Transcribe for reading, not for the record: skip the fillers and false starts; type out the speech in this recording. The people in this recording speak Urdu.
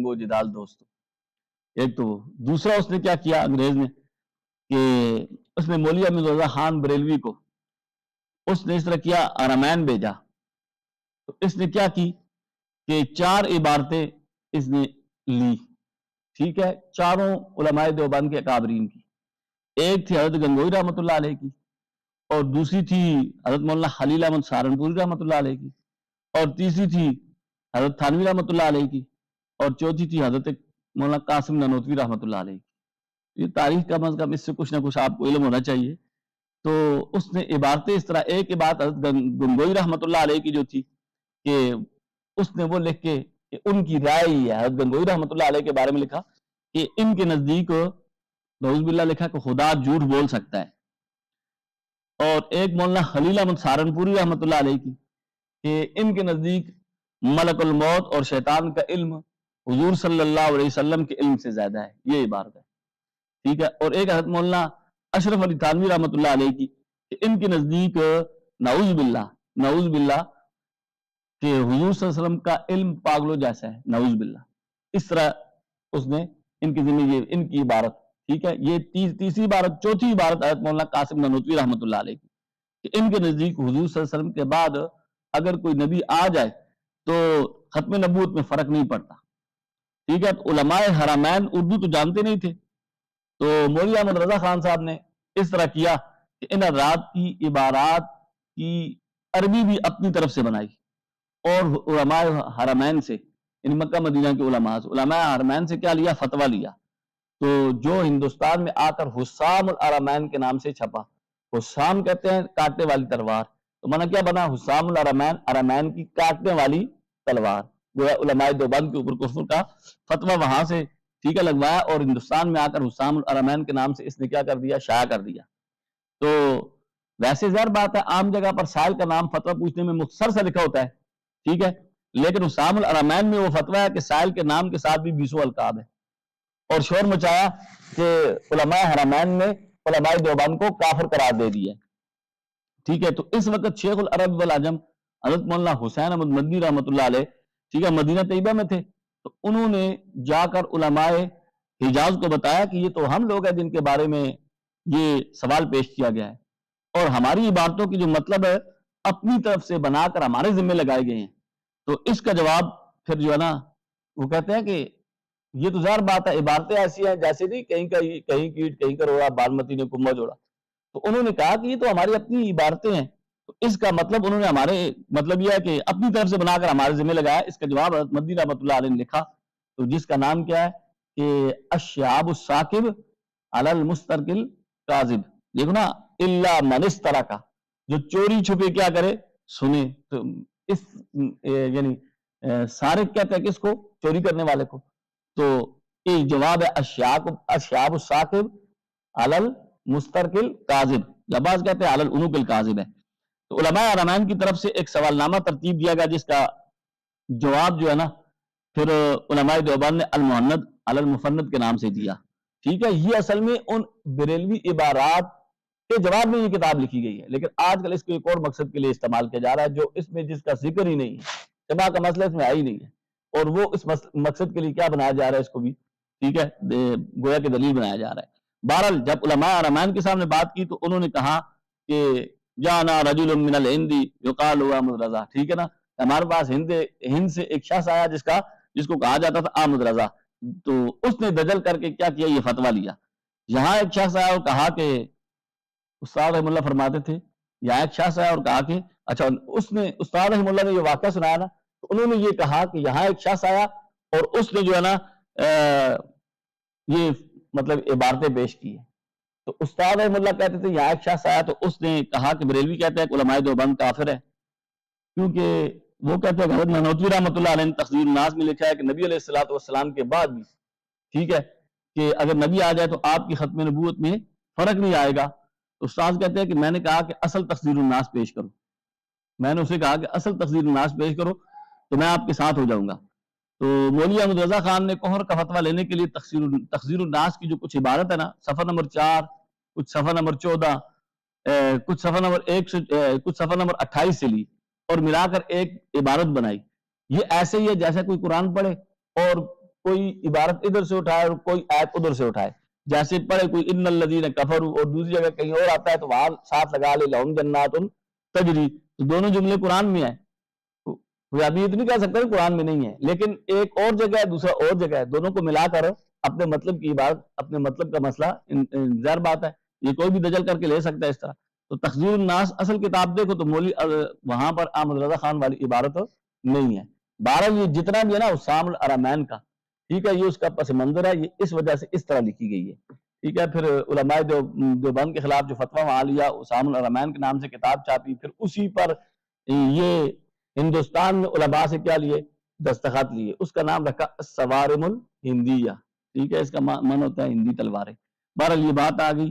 جنگ و جدال دوست. ایک تو دوسرا اس نے کیا کیا انگریز نے کہ اس نے مولوی احمد رضا خان بریلوی کو اس نے اس طرح کیا ارمین بھیجا. تو اس نے کیا کی کہ 4 عبارتیں اس نے لی, ٹھیک ہے, چاروں علماء دیوبند کے اکابرین کی. ایک تھی حضرت گنگوئی رحمۃ اللہ علیہ کی, اور دوسری تھی حضرت مولانا خلیل احمد سہارنپوری رحمۃ اللہ علیہ کی, اور تیسری تھی حضرت تھانوی رحمۃ اللہ علیہ کی, اور چوتھی تھی حضرت مولانا قاسم نانوتوی رحمۃ اللہ علیہ کی. یہ تاریخ کا از کم اس سے کچھ نہ کچھ آپ کو علم ہونا چاہیے. تو اس نے عبارتیں اس طرح, ایک عبارت حضرت گنگوئی رحمۃ اللہ علیہ کی جو تھی کہ اس نے وہ لکھ کے کہ ان کی رائے ہی ہے, حضرت گنگوئی رحمۃ اللہ علیہ کے بارے میں لکھا کہ ان کے نزدیک نعوذ باللہ لکھا کہ خدا جھوٹ بول سکتا ہے. اور ایک مولانا خلیل احمد سہارنپوری رحمۃ اللہ علیہ کی کہ ان کے نزدیک ملک الموت اور شیطان کا علم حضور صلی اللہ علیہ وسلم کے علم سے زیادہ ہے, یہ عبارت ہے, ٹھیک ہے. اور ایک حضرت مولانا اشرف علی تھانوی رحمۃ اللہ علیہ کی کہ ان کے نزدیک نعوذ باللہ کہ حضور صلی اللہ علیہ وسلم کا علم پاگلوں جیسا ہے, نعوذ باللہ. اس طرح اس نے ان کی ذمہ ان کی عبارت, ٹھیک ہے. یہ تیسری عبارت. چوتھی عبارت حضرت مولانا قاسم نانوتوی رحمۃ اللہ علیہ کی کہ ان کے نزدیک حضور صلی اللہ علیہ وسلم کے بعد اگر کوئی نبی آ جائے تو ختم نبوت میں فرق نہیں پڑتا, ٹھیک ہے. علماء حرمین اردو تو جانتے نہیں تھے, تو مولوی احمد رضا خان صاحب نے اس طرح کیا کہ ان حضرات کی عبارات کی عربی بھی اپنی طرف سے بنائی, اور علماء حرمین سے, یعنی مکہ مدینہ کے علماء حرمین سے کیا لیا, فتویٰ لیا. تو جو ہندوستان میں آ کر حسام الحرمین کے نام سے چھپا, حسام کہتے ہیں کاٹنے والی تلوار, تو مانا کیا بنا, حسام الحرمین, حرمین کی کاٹنے والی تلوار. گویا علماء دیوبند کے اوپر کفر کا فتویٰ وہاں سے, ٹھیک ہے, لگوایا, اور ہندوستان میں آ کر حسام الحرمین کے نام سے اس نے کیا کر دیا, شائع کر دیا. تو ویسے ظاہر بات ہے عام جگہ پر سائل کا نام فتویٰ پوچھنے میں مختصر سے لکھا ہوتا ہے, ٹھیک ہے, لیکن حسام الحرمین میں وہ فتویٰ ہے کہ سائل کے نام کے ساتھ بھی 20 القاب ہے, اور شور مچایا کہ علماء حرمین نے علماء دیوبند کو کافر قرار دے دیا, ٹھیک ہے. تو اس وقت شیخ العرب والعجم حضرت مولانا حسین احمد مدنی رحمۃ اللہ علیہ, ٹھیک ہے, مدینہ طیبہ میں تھے. تو انہوں نے جا کر علماء حجاز کو بتایا کہ یہ تو ہم لوگ ہیں جن کے بارے میں یہ سوال پیش کیا گیا ہے, اور ہماری عبارتوں کی جو مطلب ہے اپنی طرف سے بنا کر ہمارے ذمہ لگائے گئے ہیں. تو اس کا جواب پھر جو ہے نا, وہ کہتے ہیں کہ یہ تو ظاہر بات ہے, عبارتیں ایسی ہیں جیسے نہیں کہیں کیٹ کہیں کروڑا, بالمتی نے کمبا جوڑا. تو انہوں نے کہا کہ یہ تو ہماری اپنی عبارتیں ہیں, تو اس کا مطلب انہوں نے ہمارے مطلب یہ ہے کہ اپنی طرف سے بنا کر ہمارے ذمہ لگایا. اس کا جواب حضرت مدنی رحمۃ اللہ علیہ نے لکھا, تو جس کا نام کیا ہے کہ الشہاب الثاقب علی المسترقل کاذب. دیکھو نا, الا من استرق, جو چوری چھپے کیا کرے, سنے. تو اس یعنی سارق کہتے ہیں کس کو, چوری کرنے والے کو. تو یہ جواب ہے الشہاب الثاقب علی المسترقل کاذب, یا بعض کہتے ہیں علی العنق الکاذب ہے. تو علماء حرمین کی طرف سے ایک سوال نامہ ترتیب دیا گیا, جس کا جواب جو ہے نا پھر علماء دیوبند نے المحند علی المفند کے نام سے دیا, ٹھیک ہے. یہ اصل میں ان بریلوی عبارات کے جواب میں یہ کتاب لکھی گئی ہے, لیکن آج کل اس کو ایک اور مقصد کے لیے استعمال کیا جا رہا ہے جو اس میں جس کا ذکر ہی نہیں ہے, جمع کا مسئلہ اس میں آئی نہیں ہے, اور وہ اس مقصد کے لیے کیا بنایا جا رہا ہے اس کو بھی, ٹھیک ہے, گویا کہ دلیل بنایا جا رہا ہے. بہرحال جب علماء حرمین کے سامنے بات کی تو انہوں نے کہا کہ جانا رجل من الہند یقال هو احمد رضا, ٹھیک ہے نا, ہمارے پاس ہند سے ایک شخص آیا جس کو کہا جاتا تھا احمد رضا. تو اس نے دجل کر کے کیا کیا, یہ فتویٰ لیا. یہاں ایک شخص آیا اور کہا کہ استاد رحم اللہ فرماتے تھے, یہاں ایک شخص آیا اور کہا کہ اچھا, اس نے استاد رحم اللہ نے یہ واقعہ سنایا نا, تو انہوں نے یہ کہا کہ یہاں ایک شخص آیا اور اس نے جو ہے نا یہ مطلب عبارتیں پیش کی ہیں. تو استاد رحم اللہ کہتے تھے یہاں ایک شخص آیا تو اس نے کہا کہ بریلوی کہتے ہیں کہ علماء دیوبند کافر ہے, کیونکہ وہ کہتے ہیں کہ حضرت نانوتوی رحمۃ اللہ علیہ نے تخزیر الناس میں لکھا ہے کہ نبی علیہ الصلوۃ والسلام کے بعد بھی, ٹھیک ہے, کہ اگر نبی آ جائے تو آپ کی ختم نبوت میں فرق نہیں آئے گا. تو استاد کہتے ہیں کہ میں نے کہا کہ اصل تخزیر الناس پیش کرو, میں نے اسے کہا کہ اصل تخزیر الناس پیش کرو تو میں آپ کے ساتھ ہو جاؤں گا. تو مولوی احمد رضا خان نے کوہر کا فتویٰ لینے کے لیے تخزیر الناس کی جو کچھ عبارت ہے نا, صفحہ نمبر 4, کچھ صفحہ نمبر 14, کچھ صفحہ نمبر 1 سے کچھ صفحہ نمبر 28 سے لی اور ملا کر ایک عبارت بنائی. یہ ایسے ہی ہے جیسے کوئی قرآن پڑھے اور کوئی عبارت ادھر سے اٹھائے اور کوئی آیت ادھر سے اٹھائے. جیسے پڑھے کوئی ان الذین کفروا اور دوسری جگہ کہیں اور آتا ہے تو وہاں ساتھ لگا لے لہم جنات تجری، تو دونوں جملے قرآن میں ہیں. کوئی آدمی یہ تو نہیں کہہ سکتا کہ قرآن میں نہیں ہے، لیکن ایک اور جگہ ہے دوسرا اور جگہ ہے، دونوں کو ملا کر اپنے مطلب کی بات، اپنے مطلب کا مسئلہ ظاہر بات ہے یہ کوئی بھی دجل کر کے لے سکتا ہے اس طرح. تو تخزیر الناس اصل کتاب دیکھو تو مولوی وہاں پر احمد رضا خان والی عبارت نہیں ہے. بہرحال یہ جتنا بھی ہے نا اسام الارمین کا، ٹھیک ہے، یہ اس کا پس منظر ہے، یہ اس وجہ سے اس طرح لکھی گئی ہے. ٹھیک ہے، پھر علماء دیوبند کے خلاف جو فتویٰ وہاں لیا، اسام الارمین کے نام سے کتاب چھاپی، پھر اسی پر یہ ہندوستان میں علماء سے کیا لیے، دستخط لیے، اس کا نام رکھا الصوارم الہندیہ. ٹھیک ہے، اس کا من ہوتا ہے ہندی تلواریں. بہرحال یہ بات آ گئی.